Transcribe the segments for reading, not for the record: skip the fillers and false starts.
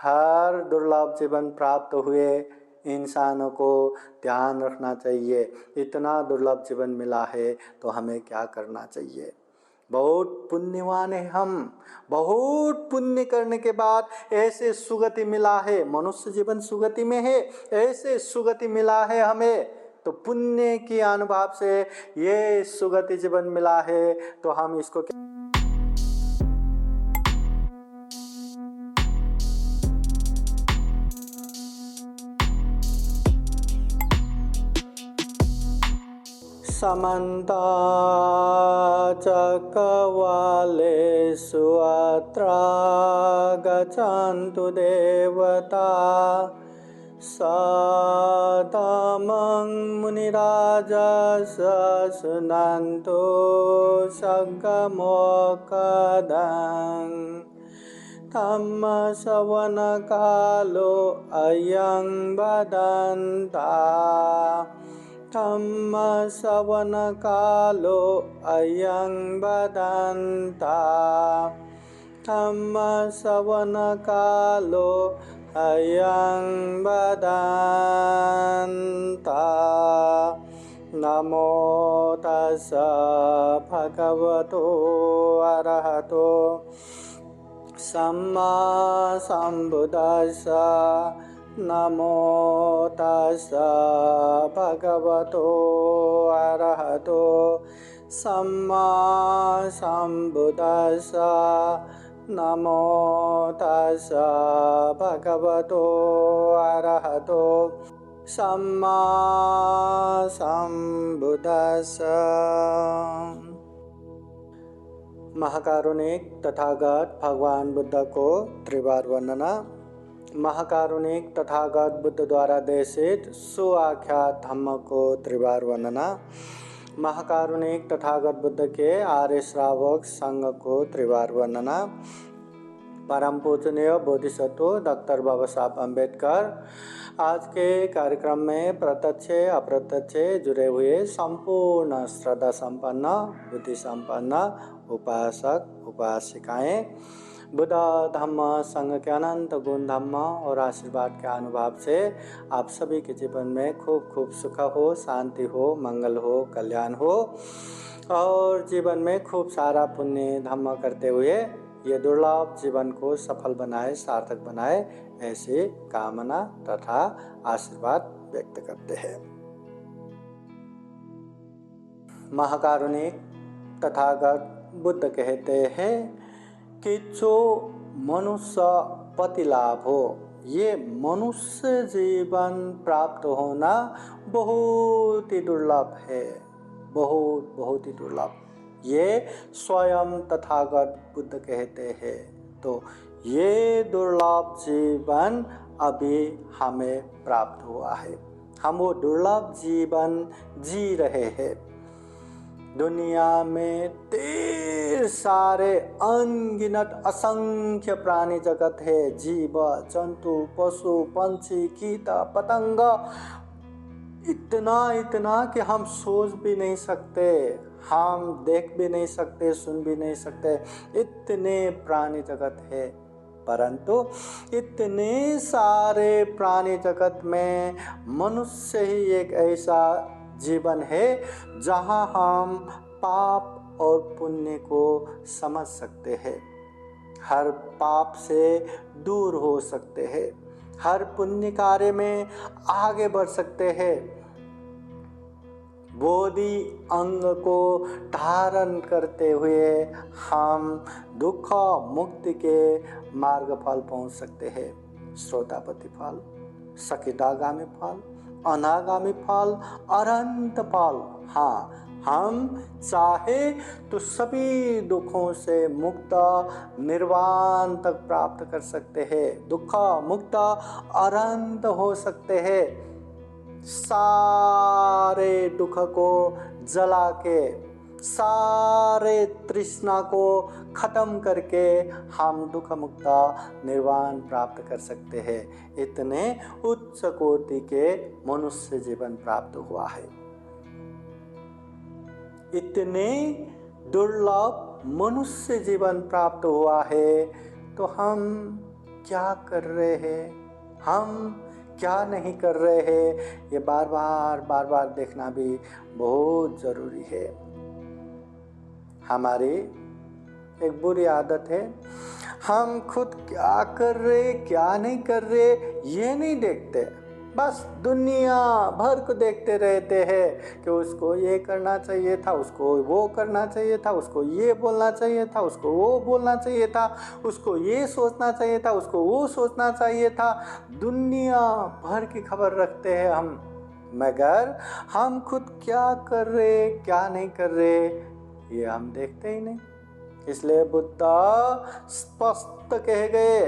हर दुर्लभ जीवन प्राप्त हुए इंसानों को ध्यान रखना चाहिए, इतना दुर्लभ जीवन मिला है तो हमें क्या करना चाहिए। बहुत पुण्यवान है हम, बहुत पुण्य करने के बाद ऐसे सुगति मिला है, मनुष्य जीवन सुगति में है, ऐसे सुगति मिला है हमें, तो पुण्य की अनुभव से ये सुगति जीवन मिला है तो हम इसको समन्ता चक्रवालेषु अत्रा गच्छन्तु देवता सतमं मुनिराजस्य शृण्वन्तु सद्गमोक्खदं धम्मश्रवणकालो अयं वदन्ता धम्मश्रवणकालो अयं वदन्ता धम्मश्रवणकालो अयं वदन्ता। नमो तस्स भगवतो अरहतो सम्मा सम्बुद्दस्स। नमो तस्स भगवतो अरहतो सम्मा सम्बुद्दस्स। नमो तस्स भगवतो अरहतो सम्मा सम्बुद्दस्स। महाकारुणिक तथागत भगवान बुद्ध को त्रिवार वंदना। महाकारुणिक तथागत बुद्ध द्वारा देशित सुआख्यात धम्म को त्रिवार वंदना। महाकारुणिक तथागत बुद्ध के आर्य श्रावक संघ को त्रिवार वंदना। परम पूजनीय बोधिसत्व डॉक्टर बाबा साहब अम्बेडकर आज के कार्यक्रम में प्रत्यक्ष अप्रत्यक्ष जुड़े हुए संपूर्ण श्रद्धा संपन्न बुद्धि संपन्न उपासक उपासिकाएं बुद्ध धम्म संघ के अनंत गुण धम्म और आशीर्वाद के अनुभव से आप सभी के जीवन में खूब खूब सुख हो, शांति हो, मंगल हो, कल्याण हो और जीवन में खूब सारा पुण्य धम्म करते हुए ये दुर्लभ जीवन को सफल बनाए, सार्थक बनाए, ऐसी कामना तथा आशीर्वाद व्यक्त करते हैं। महाकारुणिक तथागत बुद्ध कहते हैं कि जो मनुष्य पति लाभ हो, ये मनुष्य जीवन प्राप्त होना बहुत ही दुर्लभ है, बहुत बहुत ही दुर्लभ। ये स्वयं तथागत बुद्ध कहते हैं। तो ये दुर्लभ जीवन अभी हमें प्राप्त हुआ है, हम वो दुर्लभ जीवन जी रहे हैं। दुनिया में ढेर सारे अनगिनत असंख्य प्राणी जगत है, जीव जंतु पशु पंछी कीट पतंग, इतना कि हम सोच भी नहीं सकते, हम देख भी नहीं सकते, सुन भी नहीं सकते, इतने प्राणी जगत है। परंतु इतने सारे प्राणी जगत में मनुष्य ही एक ऐसा जीवन है जहाँ हम पाप और पुण्य को समझ सकते हैं, हर पाप से दूर हो सकते हैं, हर पुण्य कार्य में आगे बढ़ सकते हैं, बोधि अंग को धारण करते हुए हम दुख मुक्ति के मार्ग फल पहुँच सकते हैं। श्रोतापति फल, सकितागामी फल, अनागामी फल, अनंत फल। हाँ, हम चाहे तो सभी दुखों से मुक्त निर्वाण तक प्राप्त कर सकते हैं, दुख मुक्त अनंत हो सकते हैं। सारे दुख को जला के, सारे तृष्णा को खत्म करके हम दुख मुक्त निर्वाण प्राप्त कर सकते हैं। इतने उच्च कोटि के मनुष्य जीवन प्राप्त हुआ है, इतने दुर्लभ मनुष्य जीवन प्राप्त हुआ है। तो हम क्या कर रहे हैं, हम क्या नहीं कर रहे हैं, ये बार बार देखना भी बहुत ज़रूरी है। हमारी एक बुरी आदत है, हम खुद क्या कर रहे क्या नहीं कर रहे ये नहीं देखते, बस दुनिया भर को देखते रहते हैं कि उसको ये करना चाहिए था, उसको वो करना चाहिए था, उसको ये बोलना चाहिए था, उसको वो बोलना चाहिए था, उसको ये सोचना चाहिए था, उसको वो सोचना चाहिए था। दुनिया भर की खबर रखते हैं हम, मगर हम खुद क्या कर रहे क्या नहीं कर रहे ये हम देखते ही नहीं। इसलिए बुद्धा स्पष्ट कह गए,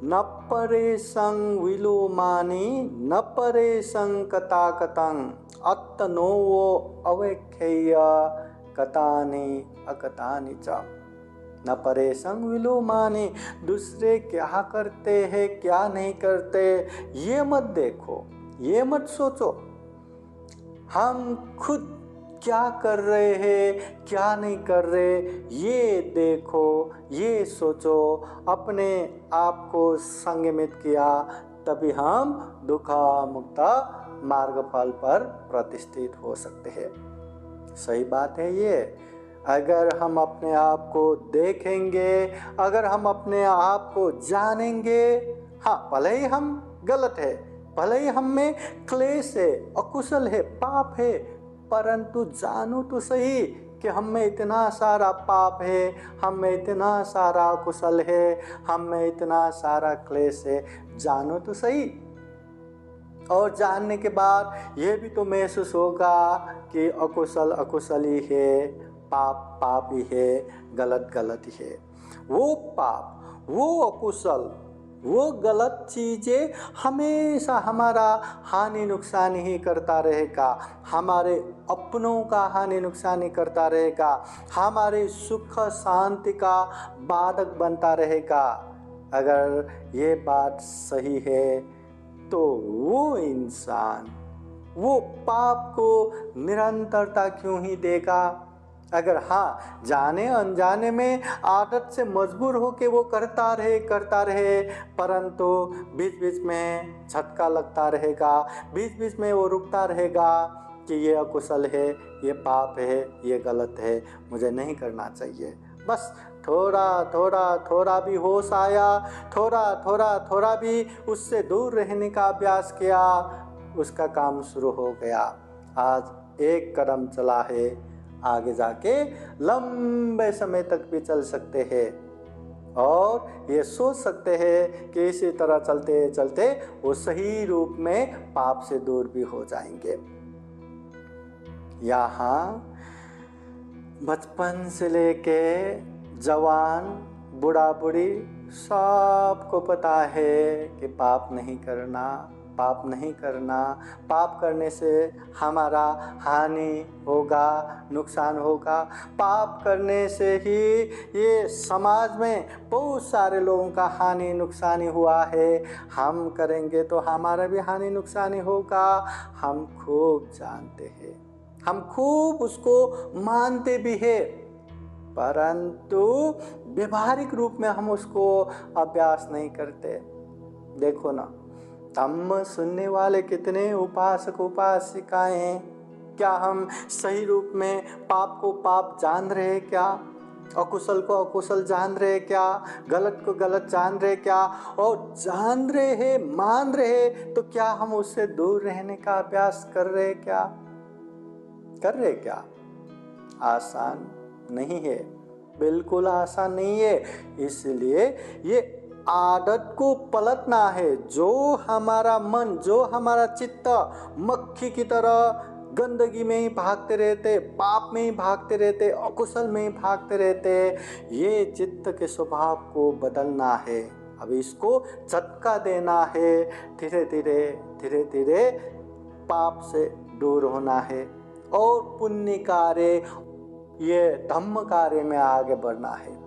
न परे संग विलोमानी न परे संग कथा कतंग अत्तनो वो अवेख्य कथानि अकथानि च। न परे संग विलोमानी, दूसरे क्या करते हैं क्या नहीं करते ये मत देखो, ये मत सोचो, हम खुद क्या कर रहे हैं क्या नहीं कर रहे ये देखो, ये सोचो, अपने आप को संयमित किया तभी हम दुखा मुक्ता मार्गफल पर प्रतिष्ठित हो सकते हैं। सही बात है ये। अगर हम अपने आप को देखेंगे, अगर हम अपने आप को जानेंगे, हाँ भले ही हम गलत है, भले ही हम में क्लेश है, अकुशल है, पाप है, परंतु जानो तो सही कि हम में इतना सारा पाप है, हम में इतना सारा कुशल है, हम में इतना सारा क्लेश है, जानो तो सही। और जानने के बाद ये भी तो महसूस होगा कि अकुशल अकुशल ही है, पाप पाप ही है, गलत गलत ही है। वो पाप, वो अकुशल, वो गलत चीज़ें हमेशा हमारा हानि नुकसान ही करता रहेगा, हमारे अपनों का हानि नुकसान ही करता रहेगा, हमारे सुख शांति का बाधक बनता रहेगा। अगर ये बात सही है तो वो इंसान वो पाप को निरंतरता क्यों ही देगा। अगर हाँ जाने अनजाने में आदत से मजबूर होके वो करता रहे, परंतु बीच बीच में झटका लगता रहेगा, बीच बीच में वो रुकता रहेगा कि ये अकुशल है, ये पाप है, ये गलत है, मुझे नहीं करना चाहिए। बस थोड़ा भी होश आया, थोड़ा भी उससे दूर रहने का अभ्यास किया, उसका काम शुरू हो गया। आज एक कदम चला है, आगे जाके लंबे समय तक भी चल सकते हैं और ये सोच सकते हैं कि इसी तरह चलते चलते वो सही रूप में पाप से दूर भी हो जाएंगे। यहाँ बचपन से लेके जवान बूढ़ा बूढ़ी सबको पता है कि पाप नहीं करना, पाप नहीं करना, पाप करने से हमारा हानि होगा, नुकसान होगा, पाप करने से ही ये समाज में बहुत सारे लोगों का हानि नुकसान हुआ है, हम करेंगे तो हमारा भी हानि नुकसान होगा। हम खूब जानते हैं, हम खूब उसको मानते भी हैं, परंतु व्यवहारिक रूप में हम उसको अभ्यास नहीं करते। देखो ना, धम्म सुनने वाले कितने उपासक उपासिकाएं हैं, क्या हम सही रूप में पाप को पाप जान रहे क्या, अकुशल को अकुशल जान रहे क्या, गलत को गलत जान रहे क्या, और जान रहे हैं मान रहे तो क्या हम उससे दूर रहने का अभ्यास कर रहे क्या, कर रहे क्या? आसान नहीं है, बिल्कुल आसान नहीं है। इसलिए ये आदत को पलटना है। जो हमारा मन, जो हमारा चित्त मक्खी की तरह गंदगी में ही भागते रहते, पाप में ही भागते रहते, अकुशल में ही भागते रहते, ये चित्त के स्वभाव को बदलना है। अब इसको झटका देना है, धीरे धीरे पाप से दूर होना है और पुण्य कार्य, ये धम्म कार्य में आगे बढ़ना है।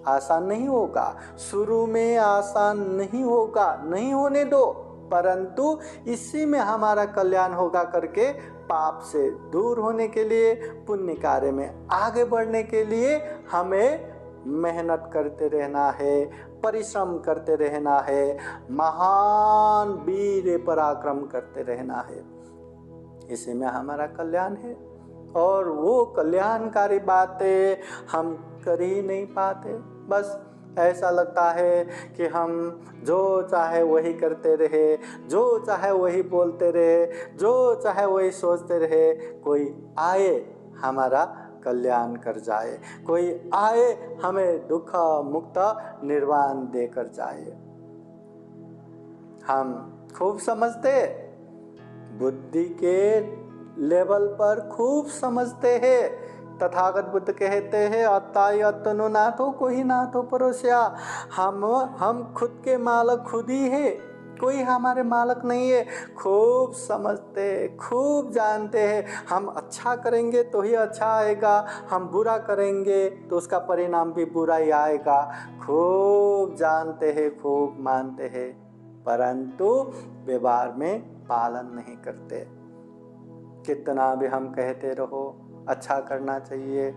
आसान नहीं होगा, शुरू में आसान नहीं होगा, नहीं होने दो, परंतु इसी में हमारा कल्याण होगा करके पाप से दूर होने के लिए, पुण्य कार्य में आगे बढ़ने के लिए हमें मेहनत करते रहना है, परिश्रम करते रहना है, महान वीर पराक्रम करते रहना है। इसी में हमारा कल्याण है। और वो कल्याणकारी बातें हम कर ही नहीं पाते। बस ऐसा लगता है कि हम जो चाहे वही करते रहे, जो चाहे वही बोलते रहे, जो चाहे वही सोचते रहे। कोई आए हमारा कल्याण कर जाए, कोई आए हमें दुख मुक्त निर्वाण देकर जाए। हम खूब समझते, बुद्धि के लेवल पर खूब समझते हैं। तथागत बुद्ध कहते हैं अत्ताई अत्तनु नाथो कोई नाथो परोसिया। हम खुद के मालक खुद ही है, कोई हमारे मालक नहीं है। खूब समझते, खूब जानते हैं। हम अच्छा करेंगे तो ही अच्छा आएगा, हम बुरा करेंगे तो उसका परिणाम भी बुरा ही आएगा। खूब जानते हैं, खूब मानते हैं, परंतु व्यवहार में पालन नहीं करते। कितना भी हम कहते रहो अच्छा करना चाहिए,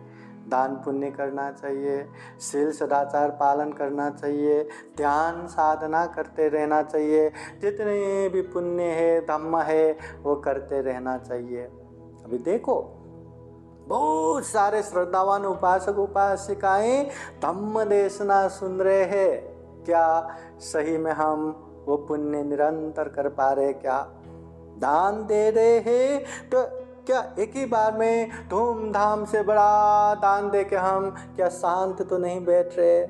दान पुण्य करना चाहिए, शील सदाचार पालन करना चाहिए, ध्यान साधना करते रहना चाहिए, जितने भी पुण्य है धम्म है वो करते रहना चाहिए। अभी देखो बहुत सारे श्रद्धावान उपासक उपासिकाएं धम्म देशना सुन रहे हैं। क्या सही में हम वो पुण्य निरंतर कर पा रहे? क्या दान दे रहे हैं तो क्या एक ही बार में धूमधाम से बड़ा दान दे के हम क्या शांत तो नहीं बैठ रहे?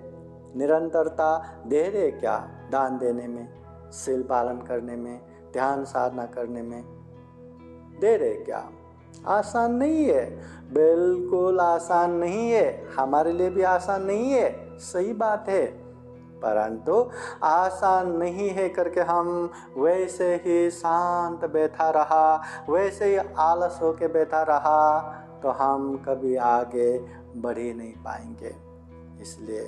निरंतरता दे रहे क्या दान देने में, शील पालन करने में, ध्यान साधना करने में? दे रहे क्या? आसान नहीं है, बिल्कुल आसान नहीं है। हमारे लिए भी आसान नहीं है, सही बात है, परंतु आसान नहीं है करके हम वैसे ही शांत बैठा रहा, वैसे ही आलस होके बैठा रहा तो हम कभी आगे बढ़ ही नहीं पाएंगे। इसलिए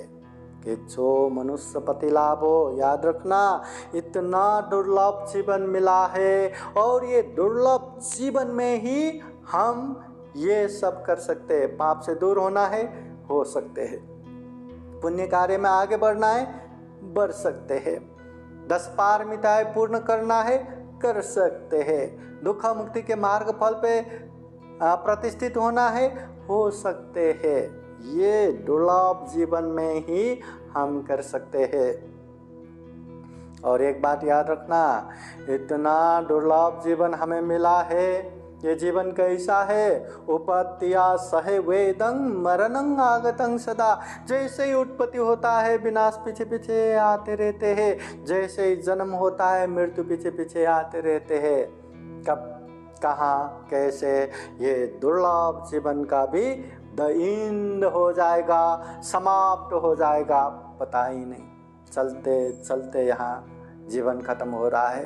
कि जो मनुष्य पति लाभ हो, याद रखना इतना दुर्लभ जीवन मिला है और ये दुर्लभ जीवन में ही हम ये सब कर सकते हैं। पाप से दूर होना है, हो सकते हैं। पुण्य कार्य में आगे बढ़ना है, बढ़ सकते हैं। 10 पारमिताएं पूर्ण करना है, कर सकते हैं। दुख मुक्ति के मार्ग फल पे प्रतिष्ठित होना है, हो सकते हैं। ये दुर्लभ जीवन में ही हम कर सकते हैं। और एक बात याद रखना, इतना दुर्लभ जीवन हमें मिला है। ये जीवन कैसा है? उपत्या सहे वेदं मरणं आगतं सदा। जैसे ही उत्पत्ति होता है विनाश पीछे पीछे आते रहते हैं, जैसे ही जन्म होता है मृत्यु पीछे पीछे आते रहते हैं। कब कहाँ कैसे ये दुर्लभ जीवन का भी द एंड हो जाएगा, समाप्त हो जाएगा, पता ही नहीं। चलते चलते यहाँ जीवन खत्म हो रहा है,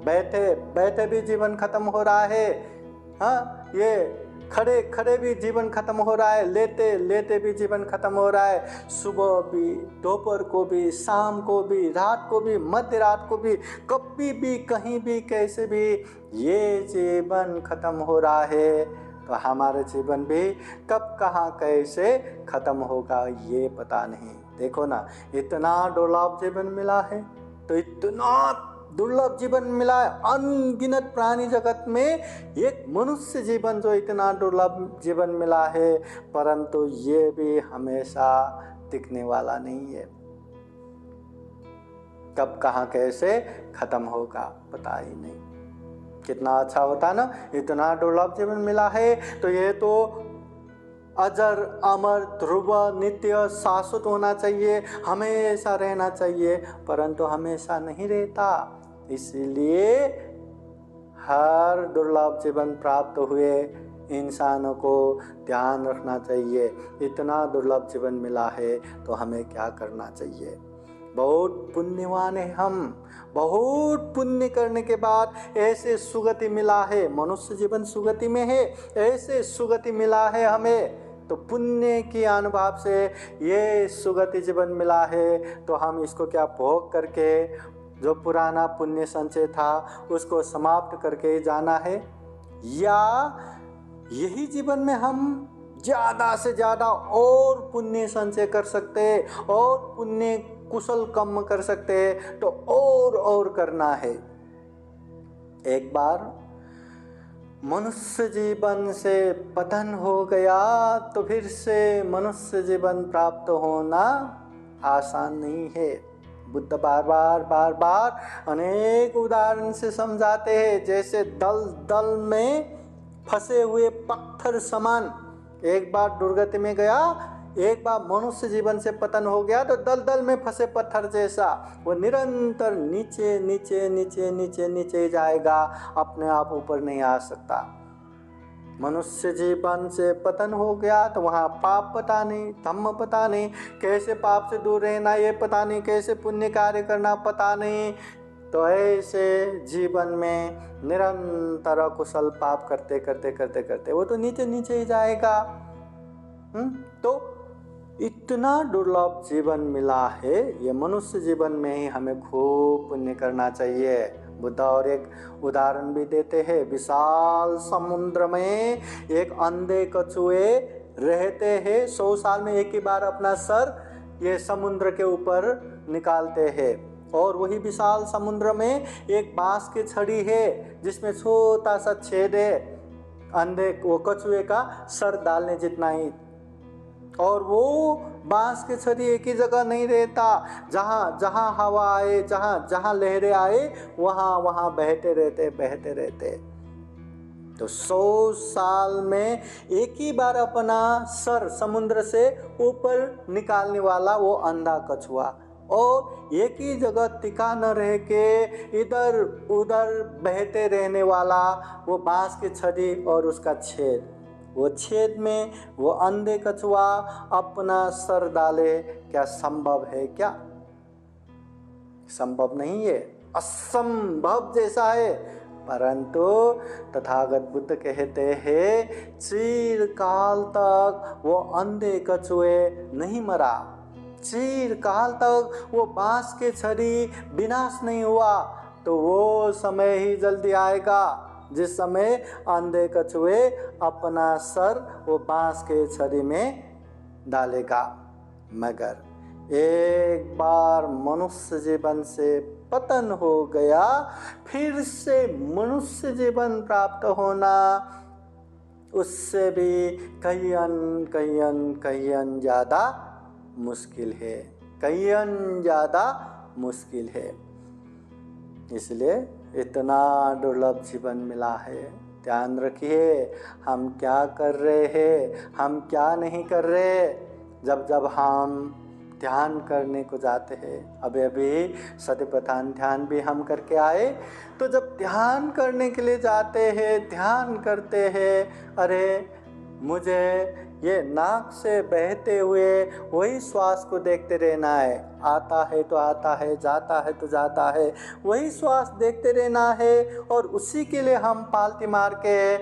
बैठे बैठे भी जीवन खत्म हो रहा है। हाँ, ये खड़े खड़े भी जीवन खत्म हो रहा है, लेटे लेटे भी जीवन खत्म हो रहा है। सुबह भी, दोपहर को भी, शाम को भी, रात को भी, मध्य रात को भी, कभी भी, कहीं भी, कैसे भी ये जीवन खत्म हो रहा है। तो हमारे जीवन भी कब कहाँ कैसे खत्म होगा ये पता नहीं। देखो ना, इतना दुर्लभ जीवन मिला है, तो इतना दुर्लभ जीवन मिला है। अनगिनत प्राणी जगत में एक मनुष्य जीवन जो इतना दुर्लभ जीवन मिला है, परंतु ये भी हमेशा टिकने वाला नहीं है। कब कहाँ कैसे खत्म होगा पता ही नहीं। कितना अच्छा होता ना, इतना दुर्लभ जीवन मिला है तो ये तो अजर अमर ध्रुव नित्य शाश्वत होना चाहिए, हमेशा रहना चाहिए, परंतु हमेशा नहीं रहता। इसलिए हर दुर्लभ जीवन प्राप्त हुए इंसानों को ध्यान रखना चाहिए, इतना दुर्लभ जीवन मिला है तो हमें क्या करना चाहिए। बहुत पुण्यवान है हम, बहुत पुण्य करने के बाद ऐसे सुगति मिला है। मनुष्य जीवन सुगति में है, ऐसे सुगति मिला है हमें, तो पुण्य की अनुभव से ये सुगति जीवन मिला है। तो हम इसको क्या भोग करके जो पुराना पुण्य संचय था उसको समाप्त करके जाना है, या यही जीवन में हम ज़्यादा से ज़्यादा और पुण्य संचय कर सकते हैं और पुण्य कुशल कम कर सकते हैं तो और करना है। एक बार मनुष्य जीवन से पतन हो गया तो फिर से मनुष्य जीवन प्राप्त होना आसान नहीं है। बुद्ध बार बार अनेक उदाहरण से समझाते हैं, जैसे दल दल में फंसे हुए पत्थर समान। एक बार दुर्गति में गया, एक बार मनुष्य जीवन से पतन हो गया तो दल दल में फंसे पत्थर जैसा वो निरंतर नीचे नीचे नीचे नीचे नीचे जाएगा, अपने आप ऊपर नहीं आ सकता। मनुष्य जीवन से पतन हो गया तो वहाँ पाप पता नहीं, धम्म पता नहीं, कैसे पाप से दूर रहना ये पता नहीं, कैसे पुण्य कार्य करना पता नहीं। तो ऐसे जीवन में निरंतर कुशल पाप करते करते करते करते वो तो नीचे नीचे ही जाएगा। तो इतना दुर्लभ जीवन मिला है, ये मनुष्य जीवन में ही हमें खूब पुण्य करना चाहिए। बुद्ध और एक उदाहरण भी देते हैं, विशाल समुद्र में एक अंधे कछुए रहते हैं, 100 साल में एक ही बार अपना सर ये समुद्र के ऊपर निकालते हैं। और वही विशाल समुद्र में एक बांस की छड़ी है जिसमें छोटा सा छेद है, अंधे वो कछुए का सर डालने जितना ही। और वो बांस की छड़ी एक ही जगह नहीं रहता, जहाँ जहाँ हवा आए, जहाँ जहाँ लहरें आए वहाँ बहते रहते। तो 100 साल में एक ही बार अपना सर समुद्र से ऊपर निकालने वाला वो अंधा कछुआ, और एक ही जगह टिका न रह के इधर उधर बहते रहने वाला वो बांस की छड़ी और उसका छेद। वो छेद में वो अंधे कछुआ अपना सर डाले, क्या संभव है? क्या संभव नहीं है, असंभव जैसा है। परंतु तथागत बुद्ध कहते हैं चिरकाल तक वो अंधे कछुए नहीं मरा, चिरकाल तक वो बांस के छड़ी विनाश नहीं हुआ। तो वो समय ही जल्दी आएगा जिस समय अंधे कछुए अपना सर वो बांस के छड़ी में डालेगा। मगर एक बार मनुष्य जीवन से पतन हो गया, फिर से मनुष्य जीवन प्राप्त होना उससे भी कहीं ज़्यादा मुश्किल है, कहीं ज़्यादा मुश्किल है। इसलिए इतना दुर्लभ जीवन मिला है। ध्यान रखिए हम क्या कर रहे हैं, हम क्या नहीं कर रहे। जब हम ध्यान करने को जाते हैं, अभी सतिपथ्यान ध्यान भी हम करके आए, तो जब ध्यान करने के लिए जाते हैं, ध्यान करते हैं, अरे मुझे ये नाक से बहते हुए वही श्वास को देखते रहना है, आता है तो आता है, जाता है तो जाता है, वही श्वास देखते रहना है। और उसी के लिए हम पालती मार के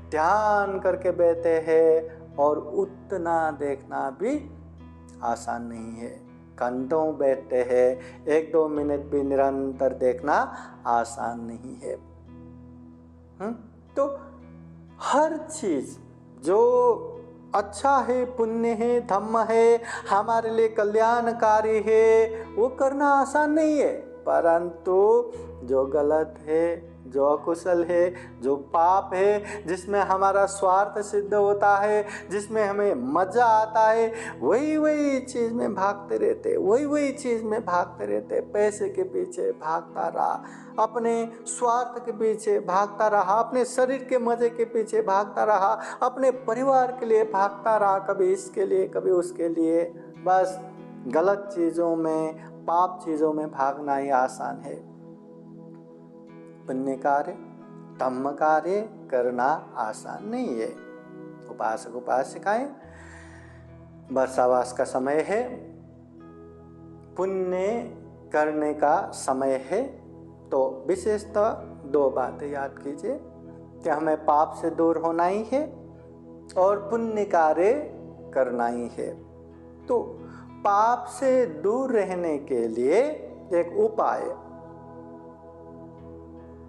ध्यान करके बैठे हैं, और उतना देखना भी आसान नहीं है। घंटों बैठते हैं, 1-2 मिनट भी निरंतर देखना आसान नहीं है। तो हर चीज़ जो अच्छा है, पुण्य है, धम्म है, हमारे लिए कल्याणकारी है, वो करना आसान नहीं है। परंतु जो गलत है, जो अकुशल है, जो पाप है, जिसमें हमारा स्वार्थ सिद्ध होता है, जिसमें हमें मज़ा आता है, वही चीज़ में भागते रहते, वही चीज़ में भागते रहते। पैसे के पीछे भागता रहा, अपने स्वार्थ के पीछे भागता रहा, अपने शरीर के मज़े के पीछे भागता रहा, अपने परिवार के लिए भागता रहा, कभी इसके लिए कभी उसके लिए। बस गलत चीज़ों में, पाप चीज़ों में भागना ही आसान है। पुण्य कार्य, धम्म कार्य करना आसान नहीं है। उपासक उपासिकाएं, वर्षावास का समय है, पुण्य करने का समय है। तो विशेषतः 2 बातें याद कीजिए कि हमें पाप से दूर होना ही है और पुण्य कार्य करना ही है। तो पाप से दूर रहने के लिए एक उपाय,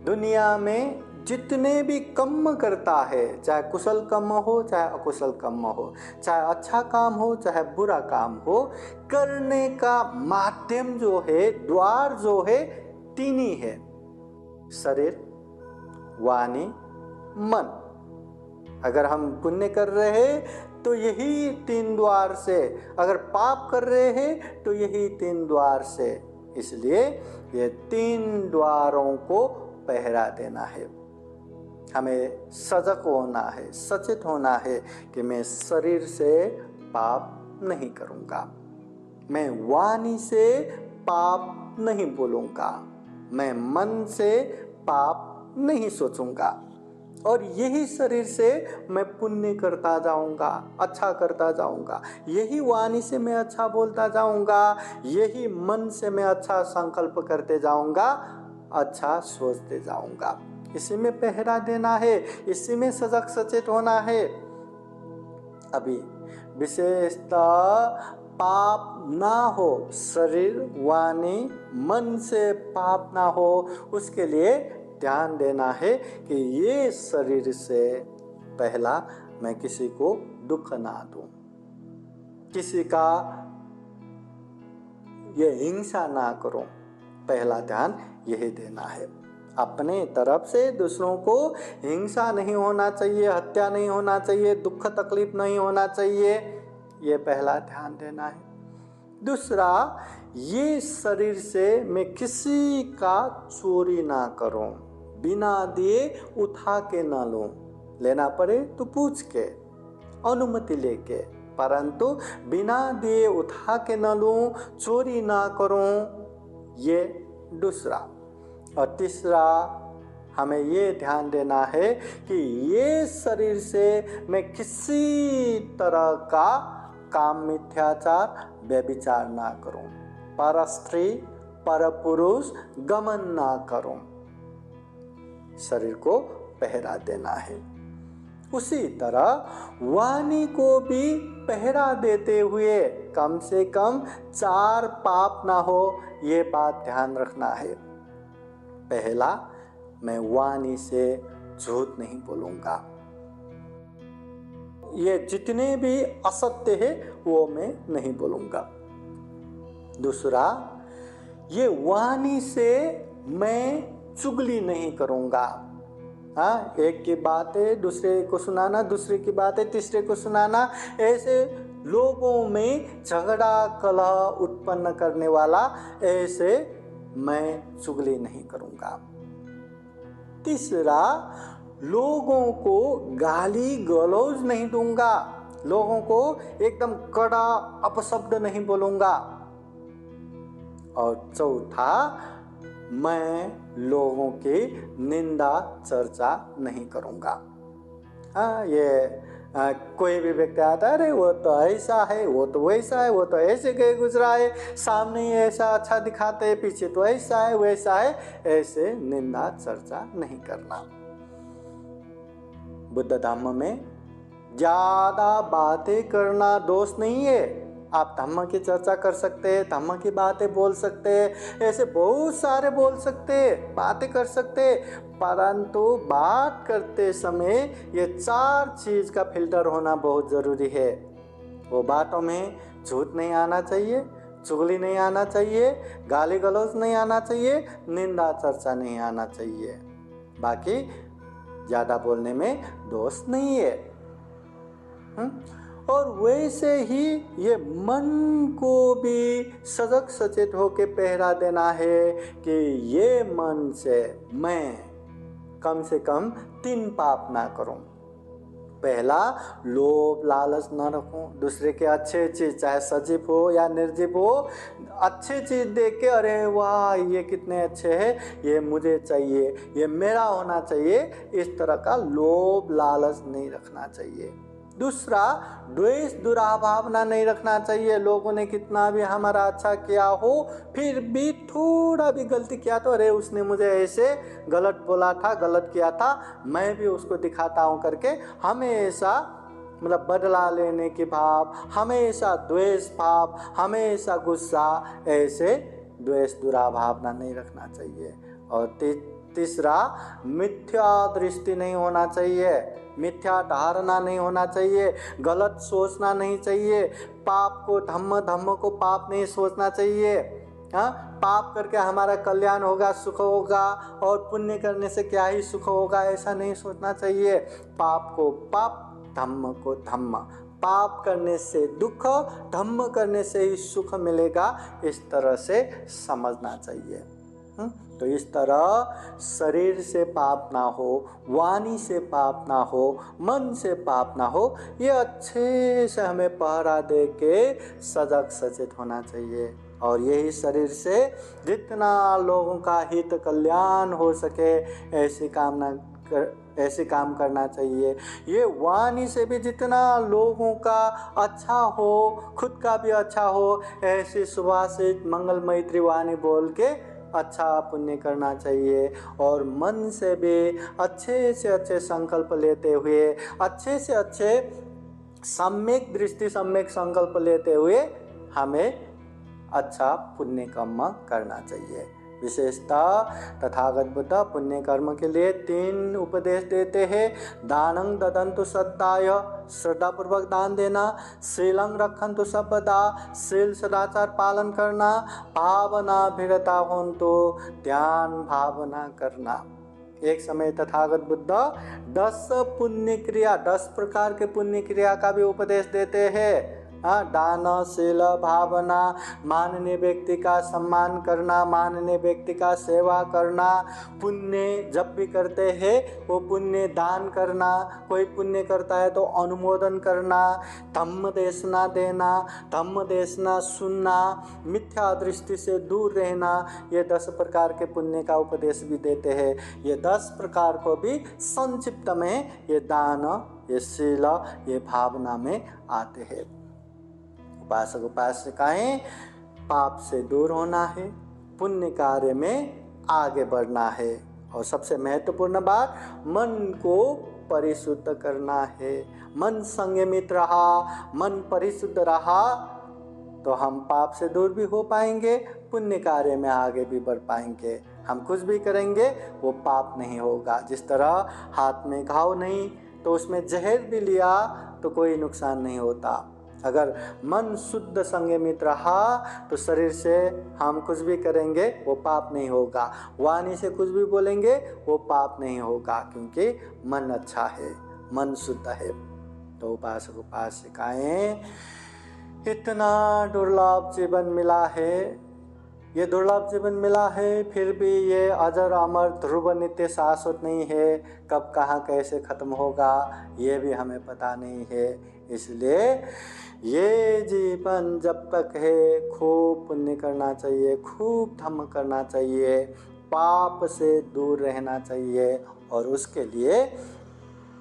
दुनिया में जितने भी कर्म करता है, चाहे कुशल कर्म हो चाहे अकुशल कर्म हो, चाहे अच्छा काम हो चाहे बुरा काम हो, करने का माध्यम जो है, द्वार जो है, तीन ही है, शरीर, वाणी, मन। अगर हम पुण्य कर रहे हैं तो यही तीन द्वार से, अगर पाप कर रहे हैं तो यही तीन द्वार से। इसलिए ये तीन द्वारों को पहरा देना है। हमें सजग होना है, सचेत होना है कि मैं शरीर से पाप नहीं करूँगा, मैं वाणी से पाप नहीं बोलूँगा, मैं मन से पाप नहीं सोचूंगा, और यही शरीर से मैं पुण्य करता जाऊंगा, अच्छा करता जाऊंगा, यही वाणी से मैं अच्छा बोलता जाऊंगा, यही मन से मैं अच्छा संकल्प करते जाऊंगा, अच्छा सोचते जाऊंगा। इसी में पहरा देना है, इसी में सजग सचेत होना है। अभी विशेषता पाप ना हो, शरीर वाणी मन से पाप ना हो, उसके लिए ध्यान देना है कि ये शरीर से पहला मैं किसी को दुख ना दूं, किसी का ये हिंसा ना करूं। पहला ध्यान यही देना है। अपने तरफ से दूसरों को हिंसा नहीं होना चाहिए, हत्या नहीं होना चाहिए, दुख तकलीफ नहीं होना चाहिए, ये पहला ध्यान देना है। दूसरा, ये शरीर से मैं किसी का चोरी ना करूं, बिना दिए उठा के ना लूं, लेना पड़े तो पूछ के अनुमति लेके, परंतु बिना दिए उठा के ना लूं, चोरी ना करूं, ये दूसरा। और तीसरा, हमें ये ध्यान देना है कि ये शरीर से मैं किसी तरह का काम मिथ्याचार व्यभिचार ना करूं, पर स्त्री पर पुरुष गमन ना करूं, शरीर को पहरा देना है। उसी तरह वाणी को भी पहरा देते हुए कम से कम 4 पाप ना हो, ये बात ध्यान रखना है। पहला, मैं वाणी से झूठ नहीं बोलूंगा, ये जितने भी असत्य है वो मैं नहीं बोलूंगा। दूसरा, ये वाणी से मैं चुगली नहीं करूंगा। हाँ, एक की बातें दूसरे को सुनाना, दूसरे की बातें तीसरे को सुनाना, ऐसे लोगों में झगड़ा कलह उत्पन्न करने वाला, ऐसे मैं चुगली नहीं करूंगा। तीसरा, लोगों को गाली गलौज नहीं दूंगा, लोगों को एकदम कड़ा अपशब्द नहीं बोलूंगा। और चौथा, मैं लोगों की निंदा चर्चा नहीं करूंगा। हाँ, ये कोई भी व्यक्ति आता है, अरे वो तो ऐसा है, वो तो वैसा है, वो तो ऐसे गए गुजरा है, सामने ही ऐसा अच्छा दिखाते हैं, पीछे तो ऐसा है वैसा है, ऐसे निंदा चर्चा नहीं करना। बुद्ध धम्म में ज्यादा बातें करना दोष नहीं है। आप धम्म की चर्चा कर सकते हैं, धम्म की बातें बोल सकते हैं, ऐसे बहुत सारे बोल सकते हैं, बातें कर सकते हैं, परंतु बात करते समय ये 4 चीज का फिल्टर होना बहुत जरूरी है। वो बातों में झूठ नहीं आना चाहिए, चुगली नहीं आना चाहिए, गाली गलौज नहीं आना चाहिए, निंदा चर्चा नहीं आना चाहिए। बाकी ज्यादा बोलने में दोष नहीं है। और वैसे ही ये मन को भी सजग सचेत होके पहरा देना है कि ये मन से मैं कम से कम 3 पाप ना करूं। पहला, लोभ लालच न रखूं, दूसरे के अच्छे चीज चाहे सजीव हो या निर्जीव हो, अच्छे चीज देख के अरे वाह ये कितने अच्छे हैं, ये मुझे चाहिए, ये मेरा होना चाहिए, इस तरह का लोभ लालच नहीं रखना चाहिए। दूसरा, द्वेष दुराभावना नहीं रखना चाहिए। लोगों ने कितना भी हमारा अच्छा किया हो, फिर भी थोड़ा भी गलती किया तो अरे उसने मुझे ऐसे गलत बोला था, गलत किया था, मैं भी उसको दिखाता हूँ करके हमेशा मतलब बदला लेने के भाव, हमेशा द्वेष भाव, हमेशा गुस्सा, ऐसे द्वेष दुराभावना नहीं रखना चाहिए। और तीसरा, मिथ्या दृष्टि नहीं होना चाहिए, मिथ्या धारणा नहीं होना चाहिए, गलत सोचना नहीं चाहिए, पाप को धम्म, धम्म को पाप नहीं सोचना चाहिए। हाँ, पाप करके हमारा कल्याण होगा, सुख होगा, और पुण्य करने से क्या ही सुख होगा, ऐसा नहीं सोचना चाहिए। पाप को पाप, धम्म को धम्म, पाप करने से दुख, धम्म करने से ही सुख मिलेगा, इस तरह से समझना चाहिए। तो इस तरह शरीर से पाप ना हो, वाणी से पाप ना हो, मन से पाप ना हो, ये अच्छे से हमें पहरा दे के सजग सचेत होना चाहिए। और यही शरीर से जितना लोगों का हित कल्याण हो सके ऐसे काम करना चाहिए। ये वाणी से भी जितना लोगों का अच्छा हो, खुद का भी अच्छा हो, ऐसी सुभाषित मंगलमयी वाणी बोल के अच्छा पुण्य करना चाहिए। और मन से भी अच्छे से अच्छे संकल्प लेते हुए, अच्छे से अच्छे सम्यक दृष्टि, सम्यक संकल्प लेते हुए हमें अच्छा पुण्य कर्म करना चाहिए। विशेषतः तथागत बुद्ध पुण्य कर्म के लिए 3 उपदेश देते हैं। दानं ददन्तु सद्दाय, श्रद्धापूर्वक दान देना, शीलं रक्षन्तु सर्वदा, शील सदाचार पालन करना, भावना भीरता होन्तु, ध्यान भावना करना। एक समय तथागत बुद्ध 10 पुण्य क्रिया, 10 प्रकार के पुण्य क्रिया का भी उपदेश देते हैं। दान, शील, भावना, माननीय व्यक्ति का सम्मान करना, माननीय व्यक्ति का सेवा करना, पुण्य जब भी करते हैं वो पुण्य दान करना, कोई पुण्य करता है तो अनुमोदन करना, धम्म देशना देना, धम्म देशना सुनना, मिथ्या दृष्टि से दूर रहना, ये 10 प्रकार के पुण्य का उपदेश भी देते हैं। ये 10 प्रकार को भी संक्षिप्त में ये दान, ये शील, ये भावना में आते हैं। उपासक उपासिकाएं पाप से दूर होना है, पुण्य कार्य में आगे बढ़ना है, और सबसे महत्वपूर्ण बात, मन को परिशुद्ध करना है। मन संयमित रहा, मन परिशुद्ध रहा तो हम पाप से दूर भी हो पाएंगे, पुण्य कार्य में आगे भी बढ़ पाएंगे। हम कुछ भी करेंगे वो पाप नहीं होगा। जिस तरह हाथ में घाव नहीं तो उसमें जहर भी लिया तो कोई नुकसान नहीं होता। अगर मन शुद्ध संयमित रहा तो शरीर से हम कुछ भी करेंगे वो पाप नहीं होगा, वाणी से कुछ भी बोलेंगे वो पाप नहीं होगा, क्योंकि मन अच्छा है, मन शुद्ध है। तो उपासक उपासिकाएं, इतना दुर्लभ जीवन मिला है, ये दुर्लभ जीवन मिला है, फिर भी ये अजर अमर ध्रुव नित्य शाश्वत नहीं है। कब कहाँ कैसे ख़त्म होगा ये भी हमें पता नहीं है। इसलिए ये जीवन जब तक है खूब पुण्य करना चाहिए, खूब धम्म करना चाहिए, पाप से दूर रहना चाहिए, और उसके लिए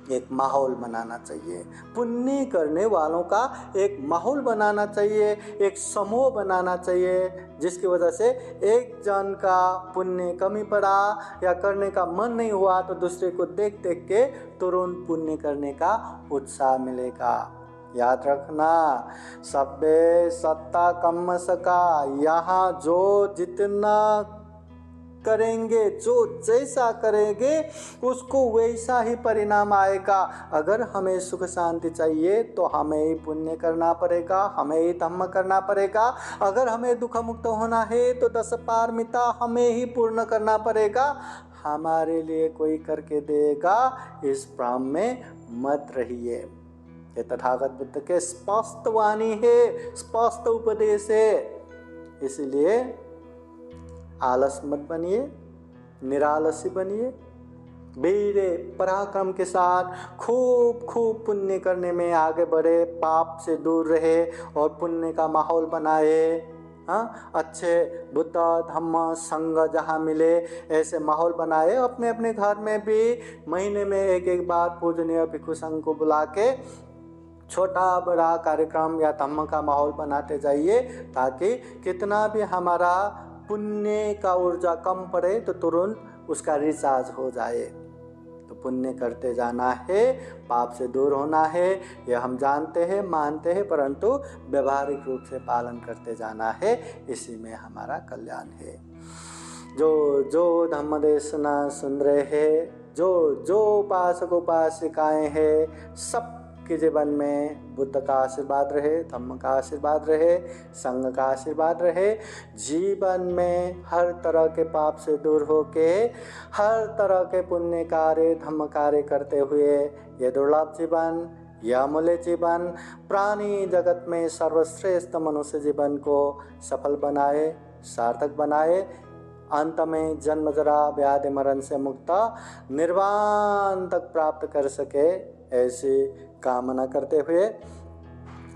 एक माहौल बनाना चाहिए। पुण्य करने वालों का एक माहौल बनाना चाहिए, एक समूह बनाना चाहिए, जिसकी वजह से एक जन का पुण्य कमी पड़ा या करने का मन नहीं हुआ तो दूसरे को देख देख के तुरंत पुण्य करने का उत्साह मिलेगा। याद रखना, सब्बे सत्ता कम्म सका, यहाँ जो जितना करेंगे, जो जैसा करेंगे उसको वैसा ही परिणाम आएगा। अगर हमें सुख शांति चाहिए तो हमें ही पुण्य करना पड़ेगा, हमें ही धम्म करना पड़ेगा। अगर हमें दुख मुक्त होना है तो 10 पारमिता हमें ही पूर्ण करना पड़ेगा। हमारे लिए कोई करके देगा इस भ्रम में मत रहिए। ये तथागत बुद्ध के स्पष्ट वाणी है, स्पष्ट उपदेश है। इसलिए आलस मत बनिए, निरालसी बनिए, वीर पराक्रम के साथ खूब खूब पुण्य करने में आगे बढ़े, पाप से दूर रहे और पुण्य का माहौल बनाए। अच्छे बुद्ध धम्म संग जहाँ मिले ऐसे माहौल बनाए। अपने अपने घर में भी महीने में एक बार पूजनीय भिक्षु संघ को बुला के छोटा बड़ा कार्यक्रम या धम्म का माहौल बनाते जाइए, ताकि कितना भी हमारा पुण्य का ऊर्जा कम पड़े तो तुरंत उसका रिचार्ज हो जाए। तो पुण्य करते जाना है, पाप से दूर होना है, यह हम जानते हैं, मानते हैं, परंतु व्यवहारिक रूप से पालन करते जाना है। इसी में हमारा कल्याण है। जो जो धम्म देशना सुन रहे हैं, जो जो उपासक उपासिकाएं हैं, सबके जीवन में बुद्ध का आशीर्वाद रहे, धम्म का आशीर्वाद रहे, संघ का आशीर्वाद रहे। जीवन में हर तरह के पाप से दूर होके हर तरह के पुण्य कार्य धम्म कार्य करते हुए ये दुर्लभ जीवन, यह अमूल्य जीवन, प्राणी जगत में सर्वश्रेष्ठ मनुष्य जीवन को सफल बनाए, सार्थक बनाए, अंत में जन्म जरा व्याधि मरण से मुक्त निर्वाण तक प्राप्त कर सके, ऐसी कामना करते हुए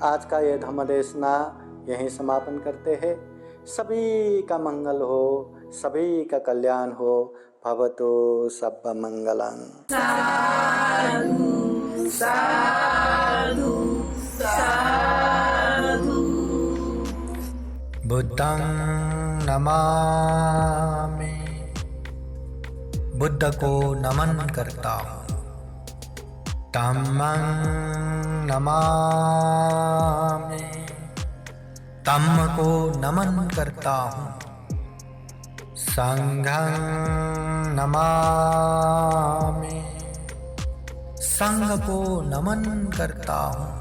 आज का ये धम्म देशना यहीं समापन करते हैं। सभी का मंगल हो, सभी का कल्याण हो। भवतु सब्ब मंगलं। साधु साधु साधु। बुद्धं नमामि, बुद्ध को नमन करता हूँ। धम्मं नमामि, धम्म को नमन करता हूँ। संघं नमामि, संघ को नमन करता हूँ।